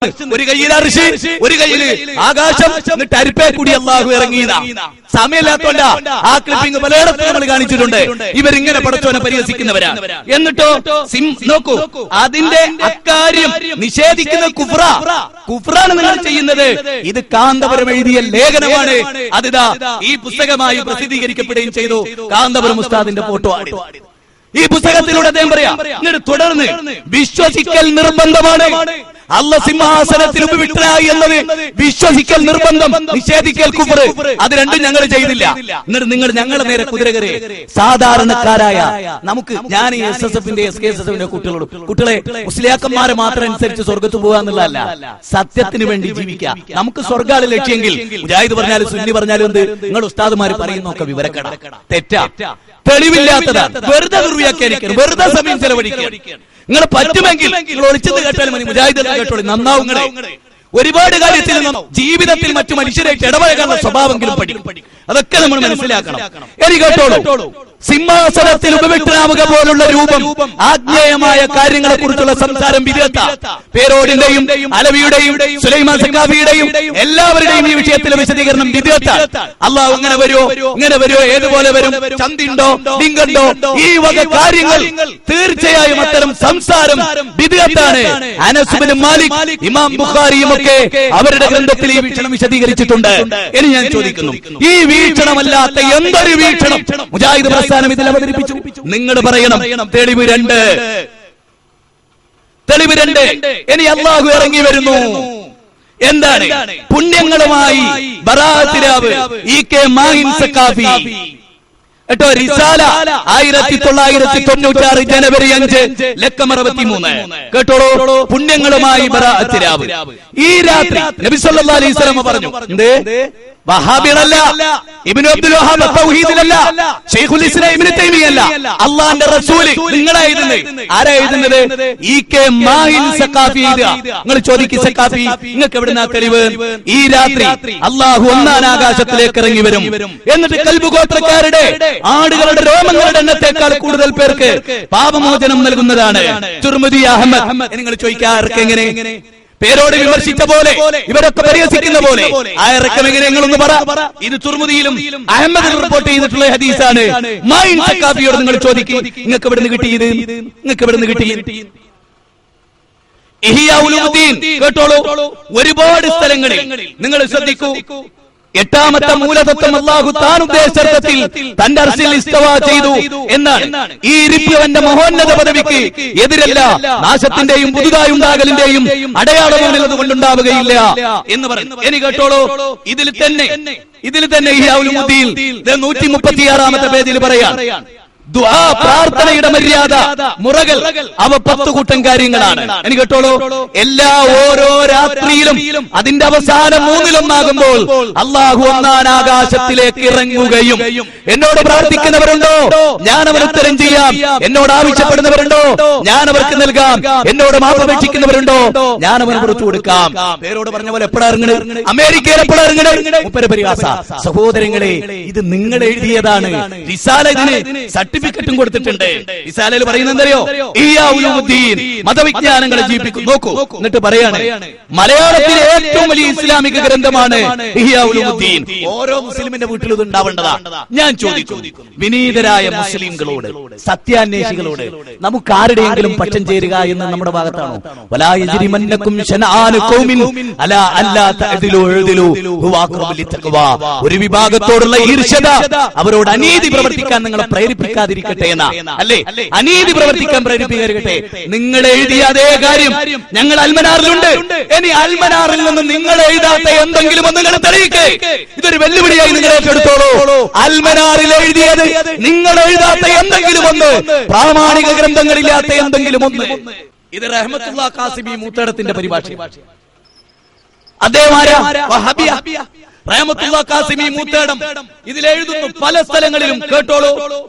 ഒരു കയ്യിൽ അർശ്, ഒരു കയ്യിൽ ആകാശം, എന്നിട്ട് അരിപ്പേ കൂടി അല്ലാഹു ഇറങ്ങിയതാ. സമയമില്ലാത്തോണ്ട ആ ക്ലിപ്പിംഗ് പലയിടത്തും നമ്മൾ കാണിച്ചിട്ടുണ്ട്. ഇവരിങ്ങനെ പടച്ചോനെ പരിഹസിക്കുന്നവരാ. എന്നിട്ടോ നോക്കൂ, അതിന്റെ അക്കാര്യം നിഷേധിക്കുന്ന കുഫ്റാണ് നിങ്ങൾ ചെയ്യുന്നത്. ഇത് കാന്തപുരം എഴുതിയ ലേഖനമാണ്. അതിതാ ഈ പുസ്തകമായി പ്രസിദ്ധീകരിക്കപ്പെടുകയും ചെയ്തു. കാന്തപുരം ഉസ്താദിന്റെ ഫോട്ടോ ആണ് ഈ പുസ്തകത്തിലൂടെ അദ്ദേഹം പറയാം. എന്നിട്ട് തുടർന്ന് വിശ്വസിക്കൽ നിർബന്ധമാണ്. അല്ലാഹ് സിംഹാസനത്തിൽ ഉപവിഷ്ടനായി എന്നത് വിശ്വസിക്കൽ നിർബന്ധം, നിഷേധിക്കൽ കുഫർ. അത് രണ്ടും ഞങ്ങൾ ചെയ്തില്ല. എന്നിട്ട് നിങ്ങൾ ഞങ്ങളുടെ നേരെ കുതിരകരെ സാധാരണക്കാരായ നമുക്ക്, ഞാൻ ഈ SSFന്റെ SKSSFന്റെ കുട്ടികളെ മുസ്ലിയാക്കന്മാരെ മാത്രം അനുസരിച്ച് സ്വർഗത്ത് പോകുക എന്നുള്ളതല്ല, സത്യത്തിന് വേണ്ടി ജീവിക്കുക. നമുക്ക് സ്വർഗ്ഗാണ് ലക്ഷ്യമെങ്കിൽ മുജാഹിദ് പറഞ്ഞാലും സുന്നി പറഞ്ഞാലും എന്ത്, നിങ്ങൾ ഉസ്താദുമാര് പറയുന്നൊക്കെ വിവരക്കട, തെറ്റാ, തെളിവില്ലാത്തതാണ്, വെറുതെ ദുർവ്യാഖ്യാനിക്കണം, വെറുതെ സമയം ചെലവഴിക്കണം. നിങ്ങൾ പറ്റുമെങ്കിൽ നിങ്ങൾ ഒളിച്ചത് കേട്ടാലും മതി, മുജാഹിദ് കേട്ടോളി, നന്നാവും. ഒരുപാട് കാര്യത്തിൽ ജീവിതത്തിൽ മറ്റു മനുഷ്യരായിട്ട് ഇടപഴകാനുള്ള സ്വഭാവമെങ്കിലും പഠിക്കും. അതൊക്കെ നമ്മൾ മനസ്സിലാക്കണം. എനിക്ക് കേട്ടോളൂ, സിംഹാസനത്തിൽ ഉപവിഷ്ടനാവുക പോലുള്ള രൂപം, ആജ്ഞേയമായ കാര്യങ്ങളെ കുറിച്ചുള്ള സംസാരം വിദഗ്ധ പേരോടിന്റെയും അലവിയുടെയും സുലൈമാൻ സഖാഫിയുടെയും എല്ലാവരുടെയും ഈ വിഷയത്തിലെ വിശദീകരണം വിദഗ്ധ. അല്ലാഹു ഇങ്ങനെ വരുമോ, ഏതുപോലെ വരും, ചന്തിണ്ടോ, ലിംഗണ്ടോ, ഈ വക കാര്യങ്ങൾ തീർച്ചയായും അത്തരം സംസാരം വിദഗ്ധാണ്. അനസ് ഇബ്നു മാലിക്, ഇമാം ബുഖാരിയും ഒക്കെ അവരുടെ ഗ്രന്ഥത്തിൽ ഈ വീക്ഷണം വിശദീകരിച്ചിട്ടുണ്ട്. ഇനി ഞാൻ ചോദിക്കുന്നു, ഈ വീക്ഷണമല്ലാത്ത എന്തൊരു വീക്ഷണം മുജാഹിദ് പ്രസ്ഥാനം ഇതിൽ അവതരിപ്പിച്ചു? നിങ്ങൾ പറയണം. തെളിവ് രണ്ട്. ഇനി അല്ലാഹു ഇറങ്ങി വരുന്നു. എന്താണ്? പുണ്യങ്ങളുമായി ബറാഅത്ത് രാവ് EK മാഹിൻ സഖാഫി കേട്ടോ, റിസാല 1996 ജനുവരി 5 ലക്കം 63. കേട്ടോളൂ, പുണ്യങ്ങളുമായി ബറാഅത്ത് രാവ്. ഈ രാത്രി നബി സല്ലല്ലാഹു അലൈഹി വസല്ലം പറഞ്ഞു, വഹാബികളല്ല, ഇബ്നു അബ്ദുൽ വഹാബ് തൗഹീദിലല്ല, ശൈഖുൽ ഇസ്ലാം ഇബ്നു തൈമിയ്യല്ല, അല്ലാഹുവിന്റെ റസൂല്. നിങ്ങളാ എഴുതുന്നത്. ആരാ എഴുതുന്നത്? EK മാഹിൻ സഖാഫി. നിങ്ങൾ ചോദിക്കും, സഖാഫി നിങ്ങൾക്ക് എവിടുന്നാ തെളിവ്? ഈ രാത്രി അല്ലാഹു ഒന്നാം ആകാശത്തിലേക്ക് ഇറങ്ങി വരും. എന്നിട്ട് കൽബ് ഗോത്രക്കാരുടെ ആടുകളുടെ രോമങ്ങളുടെ എണ്ണത്തെക്കാൾ കൂടുതൽ പേർക്ക് പാപമോചനം നൽകുന്നതാണ്. തുർമുദി അഹ്മദ്. നിങ്ങൾ ചോദിക്കാർക്ക് എങ്ങനെ? പേരോട് വിമർശിച്ച പോലെ, ഇവരൊക്കെ പരിഹസിക്കുന്ന പോലെ ആ ഇറക്കം എങ്ങനെ? നിങ്ങളൊന്ന് പറ. ഇത് തുർമുദിയിലും അഹമ്മദിലും റിപ്പോർട്ട് ചെയ്തിട്ടുള്ള ഹദീസാണ്. മായിൻ സഖാഫിയോട് നിങ്ങൾ ചോദിക്കും, നിങ്ങൾക്ക് എവിടുന്ന് കിട്ടിയത്? നിങ്ങൾക്ക് എവിടുന്ന് കിട്ടി? ഇഹ്യാ ഉലൂമുദ്ദീൻ. കേട്ടോളൂ, ഒരുപാട് സ്ഥലങ്ങളിൽ നിങ്ങൾ ശ്രദ്ധിക്കൂ. 8ാമത്തെ മൂലതത്വം അല്ലാഹു താൻ ഉദ്ദേശത്തിൽ തന്റെ അർശിൽ ഇസ്തവാ ചെയ്തു എന്നാണ്. ഈ ഇരിപ്പിവന്റെ മഹോന്നത പദവിക്ക് എതിരല്ല, നാശത്തിന്റെയും പുതുതായി ഉണ്ടാകലിന്റെയും അടയാളമുള്ളത് കൊണ്ടുണ്ടാവുകയില്ല എന്ന് പറയുന്നു. ഇനി കേട്ടോളൂ, ഇതിൽ തന്നെ ഇഹ്യാ ഉലൂമുദ്ദീൻ 136ാമത്തെ പേജിൽ പറയാം, ദുആ, പ്രാർത്ഥനയുടെ മര്യാദ, മുറകൾ, അവ 10 കൂട്ടം കാര്യങ്ങളാണ്. എനിക്ക് കേട്ടോളൂ, ഓരോ രാത്രിയിലും അതിന്റെ അവസാനം 1/3 അല്ലാഹു ഒന്നാം ആകാശത്തിലേക്ക് ഇറങ്ങുകയും, എന്നോട് പ്രാർത്ഥിക്കുന്നവരുണ്ടോ ഞാൻ അവന് ഉത്തരം ചെയ്യാം, എന്നോട് ആവശ്യപ്പെടുന്നവരുണ്ടോ ഞാൻ അവർക്ക് നൽകാം, എന്നോട് മാപ്പപേക്ഷിക്കുന്നവരുണ്ടോ ഞാൻ അവന് പുറത്തു കൊടുക്കാം. പേരോട് പറഞ്ഞ പോലെ എപ്പോഴാ ഇറങ്ങണേ? അമേരിക്കയിൽ എപ്പോഴാ ഇറങ്ങണേ? പരിഹാസ. സഹോദരങ്ങളെ, ഇത് നിങ്ങൾ എഴുതിയതാണ്. റിസാല ഇതിന് സർട്ടിഫിക്കറ്റും കൊടുത്തിട്ടുണ്ട്. റിസാലയിൽ പറയുന്നത് എന്തറിയോ? ഇഹ്യാ ഉലൂമുദ്ദീൻ, മതവിജ്ഞാനങ്ങളെ ജീവിപ്പിക്കും. നോക്കൂ, എന്നിട്ട് പറയാണ്, മലയാളത്തിലെ ഏറ്റവും വലിയ ഇസ്ലാമിക ഗ്രന്ഥമാണ് ഇഹ്യാ ഉലൂമുദ്ദീൻ. ഓരോ മുസ്ലിമിന്റെ വീട്ടിലും ഇത് ഉണ്ടാവേണ്ടതാണ്. ഞാൻ ചോദിക്കുന്നു, വിനീതരായ മുസ്ലിംകളോട്, സത്യാന്വേഷികളോട്, നമുക്ക് ആരുടെയെങ്കിലും പക്ഷം ചേരുക എന്ന് നമ്മുടെ ഭാഗത്താണോ? വലാ യജ്രിമന്നകും ശനആനു ഖൗമിൻ അലാ അല്ലാ തഅദിലു ഉഅദിലു ഹുവ അഖ്റബു ലിത്തഖ്വാ. ഒരു വിഭാഗത്തോടുള്ള ഈർഷ്യത, അവരോട് അനീതി പ്രവർത്തിക്കാൻ നിങ്ങളെ പ്രേരിപ്പിക്കാതിരിക്കട്ടെ എന്ന, അല്ലേ? അനീതി പ്രവർത്തിക്കാൻ പ്രേരിപ്പിക്കട്ടെ. നിങ്ങൾ എഴുതിയ അതേ കാര്യം ഞങ്ങൾ അൽമനാറിലുണ്ട്. ഇനി അൽമനാറിൽ നിന്ന് നിങ്ങൾ എഴുതാത്ത എന്തെങ്കിലും ഒന്ന് നിങ്ങൾ തെളിയിക്കേ. ഇതൊരു വെല്ലുവിളിയായി നിങ്ങൾ ഏറ്റെടുത്തോളൂ. അൽമനാറിൽ എഴുതിയത് നിങ്ങൾ എഴുതാത്ത എന്തെങ്കിലും ഒന്ന്, പ്രാമാണിക ഗ്രന്ഥങ്ങളില്ലാത്ത എന്തെങ്കിലും ഒന്ന്. ഇത് റഹ്മത്തുള്ളാ ഖാസിമി മൂത്തേടത്തിന്റെ പരിഭാഷ. അദ്ദേഹം റഹ്മത്തുള്ളാ ഖാസിമി മൂത്തേടം ഇതിലെഴുതുന്നു പല സ്ഥലങ്ങളിലും. കേട്ടോളൂ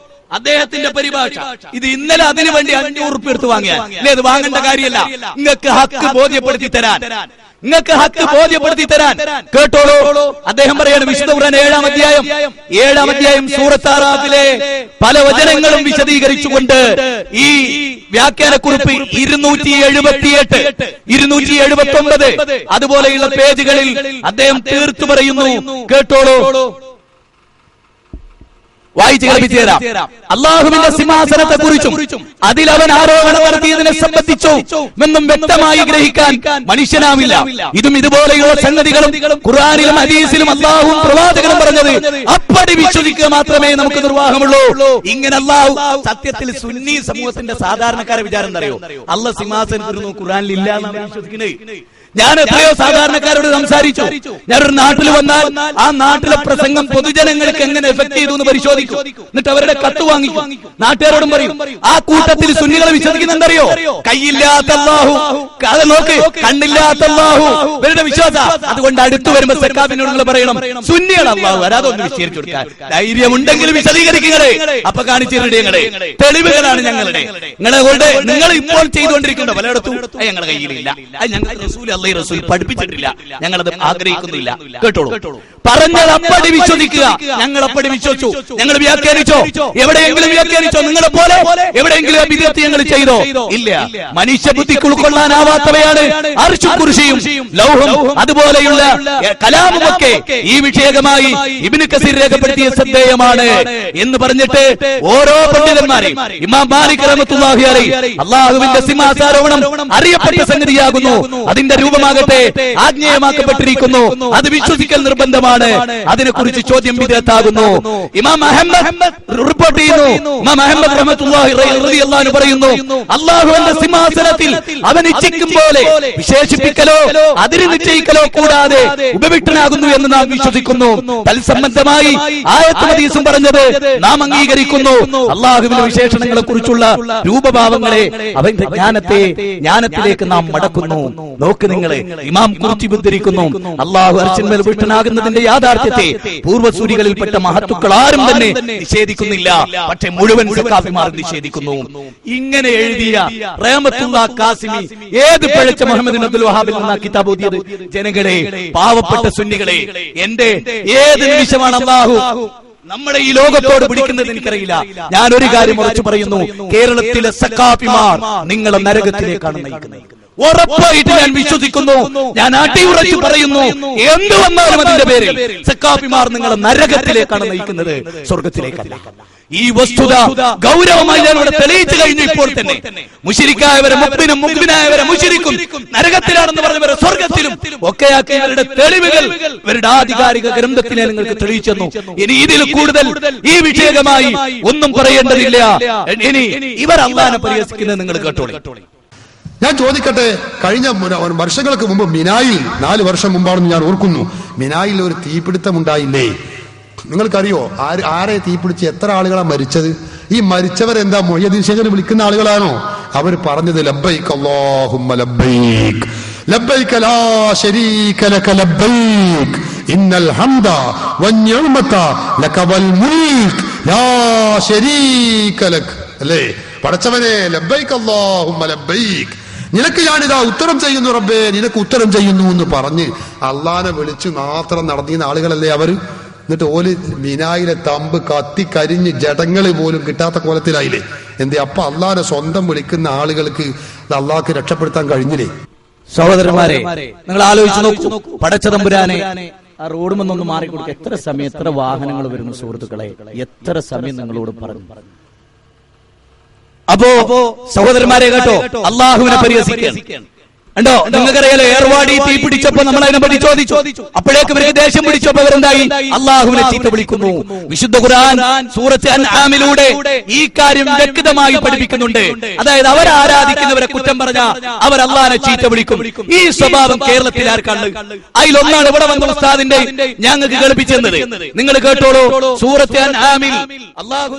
അദ്ദേഹത്തിന്റെ പരിഭാഷ. ഇത് ഇന്നലെ അതിനു വേണ്ടി 500 ഉറുപ്പിക എടുത്ത് വാങ്ങിയാൽ ഇത് വാങ്ങേണ്ട കാര്യമല്ല. നിങ്ങൾക്ക് ഹക്ക് ബോധ്യപ്പെടുത്തി തരാൻ നിങ്ങൾക്ക് ഹക്ക് ബോധ്യപ്പെടുത്തി തരാൻ. കേട്ടോളൂ, അദ്ദേഹം പറയാണ് വിശുദ്ധ ഖുർആൻ 7-ാം അധ്യായം സൂറത്ത് അറാഫിലെ പല വചനങ്ങളും വിശദീകരിച്ചുകൊണ്ട് ഈ വ്യാഖ്യാനക്കുറിപ്പ് 278, 279 അതുപോലെയുള്ള പേജുകളിൽ അദ്ദേഹം തീർത്തു പറയുന്നു. കേട്ടോളൂ, വായിച്ചു കേൾപ്പിച്ചു തരാം. അള്ളാഹുവിന്റെ സിംഹാസനത്തെ കുറിച്ചും അതിൽ അവൻ ആരോപണം നടത്തിയതിനെ സംബന്ധിച്ചോ എന്നും വ്യക്തമായി ഗ്രഹിക്കാൻ മനുഷ്യനാവില്ല. ഇതും ഇതുപോലെയുള്ള സംഗതികളും ഖുർആനിലും ഹദീസിലും അള്ളാഹുവും പ്രവാചകനും പറഞ്ഞത് അപ്പടി വിശ്വസിക്കുക മാത്രമേ നമുക്ക് നിർവാഹമുള്ളൂ. ഇങ്ങനെ അള്ളാഹു സത്യത്തിൽ സുന്നി സമൂഹത്തിന്റെ സാധാരണക്കാരെ വിചാരം എന്തറിയോ? അള്ളാഹ് സിംഹാസനത്തിരുന്നു ഖുർആനിൽ ഇല്ല എന്നാണ് വിശ്വസിക്കുന്നത്. ഞാൻ എത്രയോ സാധാരണക്കാരോട് സംസാരിച്ചു. ഞാനൊരു നാട്ടിൽ വന്നാൽ ആ നാട്ടിലെ പ്രസംഗം പൊതുജനങ്ങൾക്ക് എങ്ങനെ എഫക്ട് ചെയ്തു എന്ന് പരിശോധിക്കും. എന്നിട്ട് അവരുടെ കത്ത് വാങ്ങിക്കും. നാട്ടുകാരോടും പറയും. ആ കൂട്ടത്തിൽ സുന്നികളെ വിശ്വസിക്കുന്നുണ്ടറിയോ? കൈയില്ലാത്ത അല്ലാഹു, അത് നോക്ക്, കണ്ണില്ലാത്ത അല്ലാഹു ഇവരുടെ വിശ്വാസ. അതുകൊണ്ട് അടുത്ത് വരുമ്പോ സക്കാഫിനോട് നിങ്ങൾ പറയണം സുന്നികൾ അല്ലാഹു അതൊന്ന് വിശദീകരിച്ചു കൊടുക്കാൻ ധൈര്യമുണ്ടെങ്കിൽ വിശദീകരിക്കുന്നേ. അപ്പൊ കാണിച്ചിരുടെ തെളിവുകളാണ് ഞങ്ങളുടെ. നിങ്ങൾ ഇപ്പോൾ ചെയ്തുകൊണ്ടിരിക്കേണ്ട പലയിടത്തും ഞങ്ങളുടെ കയ്യിലില്ല, അത് ഞങ്ങൾ റസൂൽ പഠിപ്പിച്ചിട്ടില്ല, ഞങ്ങളത് ആഗ്രഹിക്കുന്നില്ല. കേട്ടോളൂ, പറഞ്ഞത് അപ്പടി വിശ്വസിക്കുക. ഞങ്ങൾ അപ്പടി വിശ്വസിച്ചു. ഞങ്ങൾ വ്യാഖ്യാനിച്ചോ? എവിടെയെങ്കിലും വ്യാഖ്യാനിച്ചോ? നിങ്ങളെ പോലെ എവിടെയെങ്കിലും അഭിവൃദ്ധി ഞങ്ങൾ ചെയ്തോ? ഇല്ല. മനുഷ്യബുദ്ധിക്ക് ഉൾക്കൊള്ളാനാവാത്തവയാണ് അർശും കുർസിയും ലൗഹും അതുപോലെയുള്ള കലാമുമൊക്കെ. ഈ വിഷയകമായി ഇബ്നു കസീർ രേഖപ്പെടുത്തിയ ശ്രദ്ധേയമാണ് എന്ന് പറഞ്ഞിട്ട് ഓരോ പണ്ഡിതന്മാരെയും ഇമാം മാലിക് റഹ്മത്തുള്ളാഹി അലൈഹി അല്ലാഹുവിന്റെ സിംഹാസനാരോഹണം അറിയപ്പെട്ട സംഗതിയാകുന്നു. അതിന്റെ രൂപമാകട്ടെ ആജ്ഞേയമാക്കപ്പെട്ടിരിക്കുന്നു. അത് വിശ്വസിക്കൽ നിർബന്ധമാണ്. അതിനെക്കുറിച്ച് ചോദ്യം വിധേയത്താകുന്നു. ഇമാം അഹ്മദ് റിപ്പോർട്ട് ചെയ്യുന്നു. ഇമാം അഹ്മദ് റഹ്മത്തുള്ളാഹി റളിയല്ലാഹു അൻഹു പറയുന്നു, അല്ലാഹുവിന്റെ സിംഹാസനത്തിൽ അവൻ ഇച്ഛിക്കും പോലെ വിശേഷിപ്പിക്കലോ അതിര് നിശ്ചയിക്കലോ കൂടാതെ ഉപവിഷ്ടനാകുന്നു എന്ന് നാം വിശ്വസിക്കുന്നു. തൽസംബന്ധമായി ആയത്തും ഹദീസും പറഞ്ഞത് നാം അംഗീകരിക്കുന്നു. അല്ലാഹുവിന്റെ വിശേഷണങ്ങളെ കുറിച്ചുള്ള രൂപഭാവങ്ങളെ അവന്റെ ജ്ഞാനത്തിലേക്ക് നാം മടക്കുന്നു. നോക്ക് നിങ്ങളെ, ഇമാം ഖുർത്തുബി ഉദ്ധരിക്കുന്നു, അല്ലാഹു അർശിന്മേൽ ഉപവിഷ്ടനാകുന്നതിന്റെ യാഥാർത്ഥ്യത്തെ പൂർവ്വസൂരികളിൽപ്പെട്ട മഹത്തുക്കൾ ആരും തന്നെ നിഷേധിക്കുന്നില്ല. പക്ഷെ മുഴുവൻ സഖാഫിമാർ നിഷേധിക്കുന്നു. ഇങ്ങനെ എഴുതിയ റഹ്മത്തുള്ളാഹി കാസിമി ഏത് പിഴച്ച മുഹമ്മദ് അബ്ദുൽ വഹാബിൽ നിന്നാ കിതാബ് ഓതിയത്? ജനങ്ങളെ, പാവപ്പെട്ട സുന്നികളെ, എന്റെ ഏത് നിമിഷമാണ് അല്ലാഹു നമ്മുടെ ഈ ലോകത്തോട് പിടിക്കുന്നത് എനിക്കറിയില്ല. ഞാൻ ഒരു കാര്യം ഉറച്ചു പറയുന്നു, കേരളത്തിലെ സഖാഫിമാർ നിങ്ങളെ നരകത്തിലേക്കാണ് നയിക്കുന്നത്. ഉറപ്പായിട്ട് ഞാൻ വിശ്വസിക്കുന്നു, ഞാൻ അടിയുറച്ചു പറയുന്നു. എന്ത് വന്നാലും അതിന്റെ പേരിൽ സഖാഫിമാർ നിങ്ങളെ നരകത്തിലേക്കാണ് നയിക്കുന്നത്, സ്വർഗത്തിലേക്കല്ല. ഈ വസ്തുത ഗൗരവമായി ഞാൻ ഇവിടെ തെളിയിച്ചു കഴിഞ്ഞു. ഇപ്പോൾ തന്നെ മുശ്രിക്കായവരെ മുഅ്മിനും മുഅ്മിനായവരെ മുശ്രിക്കും നരകത്തിലാണെന്ന് പറഞ്ഞവരെ സ്വർഗത്തിലും ഒക്കെയാക്കിയവരുടെ തെളിവുകൾ ഇവരുടെ ആധികാരിക ഗ്രന്ഥത്തിനെ നിങ്ങൾക്ക് തെളിയിച്ചു തന്നു. ഇനി ഇതിൽ കൂടുതൽ ഈ വിഷയകമായി ഒന്നും പറയേണ്ടതില്ല. ഇനി ഇവർ അല്ലാഹുവിനെ പരിഹസിക്കുന്നത് നിങ്ങൾ കേട്ടോളി. ഞാൻ ചോദിക്കട്ടെ, കഴിഞ്ഞ വർഷങ്ങൾക്ക് മുമ്പ് മിനായിൽ 4 വർഷം മുമ്പാണെന്ന് ഞാൻ ഓർക്കുന്നു, മിനായിൽ ഒരു തീപിടുത്തം ഉണ്ടായില്ലേ? നിങ്ങൾക്കറിയോ ആരെ തീപിടിച്ച് എത്ര ആളുകളാണ് മരിച്ചത്? ഈ മരിച്ചവരെന്താ മുഹ്യിദ്ദീൻ ശേഖനെ വിളിക്കുന്ന ആളുകളാണോ? അവർ പറഞ്ഞത് ലബ്ബൈക് അല്ലാഹുമ്മ ലബ്ബൈക് ലബ്ബൈക ലാ ശരീക ലക ലബ്ബൈക് ഇന്നൽ ഹംദ വന്നിഅമത ലക വൽ മുൽക് ലാ ശരീക ലക്. അല്ലേ? പടച്ചവനെ, ലബ്ബൈക് അല്ലാഹുമ്മ ലബ്ബൈക്, നിനക്ക് ഞാനിതാ ഉത്തരം ചെയ്യുന്നു റബ്ബേ, നിനക്ക് ഉത്തരം ചെയ്യുന്നു എന്ന് പറഞ്ഞ് അള്ളാനെ വിളിച്ച് മാത്രം നടന്നിരുന്ന ആളുകളല്ലേ അവര്? എന്നിട്ട് ഓല് മിനായിലെ തമ്പ് കത്തി കരിഞ്ഞ് ജഡങ്ങൾ പോലും കിട്ടാത്ത കോലത്തിലായില്ലേ? എന്തേ? അപ്പൊ അള്ളാനെ സ്വന്തം വിളിക്കുന്ന ആളുകൾക്ക് അള്ളാഹ്ക്ക് രക്ഷപ്പെടുത്താൻ കഴിഞ്ഞില്ലേ? സഹോദരന്മാരെ, നിങ്ങൾ ആലോചിച്ച് നോക്കൂ. പടച്ചതമ്പുരാനെ ആ റോഡുമെന്നൊന്ന് മാറിക്കൊടുക്കുക. എത്ര സമയം, എത്ര വാഹനങ്ങൾ വരുന്നു സുഹൃത്തുക്കളെ, എത്ര സമയം നിങ്ങളോട് പറഞ്ഞു. അപ്പോ സഹോദരന്മാരെ കേട്ടോ, അള്ളാഹുവിനെ പരിഹസിക്കുകയാണ്. ഉണ്ടോ? നിങ്ങൾക്കറിയാലോ, ഏർവാടി തീ പിടിച്ചപ്പോ നമ്മൾ അതിനെ പറ്റി ചോദിച്ചു. അപ്പോഴേക്കും ഇവർക്ക് ദേഷ്യം പിടിച്ചപ്പോ അവരെന്തായി? അള്ളാഹുവിനെ ചീത്ത വിളിക്കുന്നു. വിശുദ്ധ ഖുർആൻ സൂറത്ത് അൻആമിലൂടെ ഈ കാര്യം വ്യക്തമായി പഠിപ്പിക്കുന്നുണ്ട്. അതായത് അവർ ആരാധിക്കുന്നവരെ കുറ്റം പറഞ്ഞ അവർ അള്ളാഹിനെ ചീത്ത വിളിക്കും. ഈ സ്വഭാവം കേരളത്തിൽ ആർക്കാണ്? അതിലൊന്നാണ് ഇവിടെ വന്ന ഉസ്താദിന്റെ ഞങ്ങൾക്ക് കളിപ്പിച്ചെന്നത്. നിങ്ങൾ കേട്ടോളൂ. സൂറത്ത് അൻആമിൽ അല്ലാഹു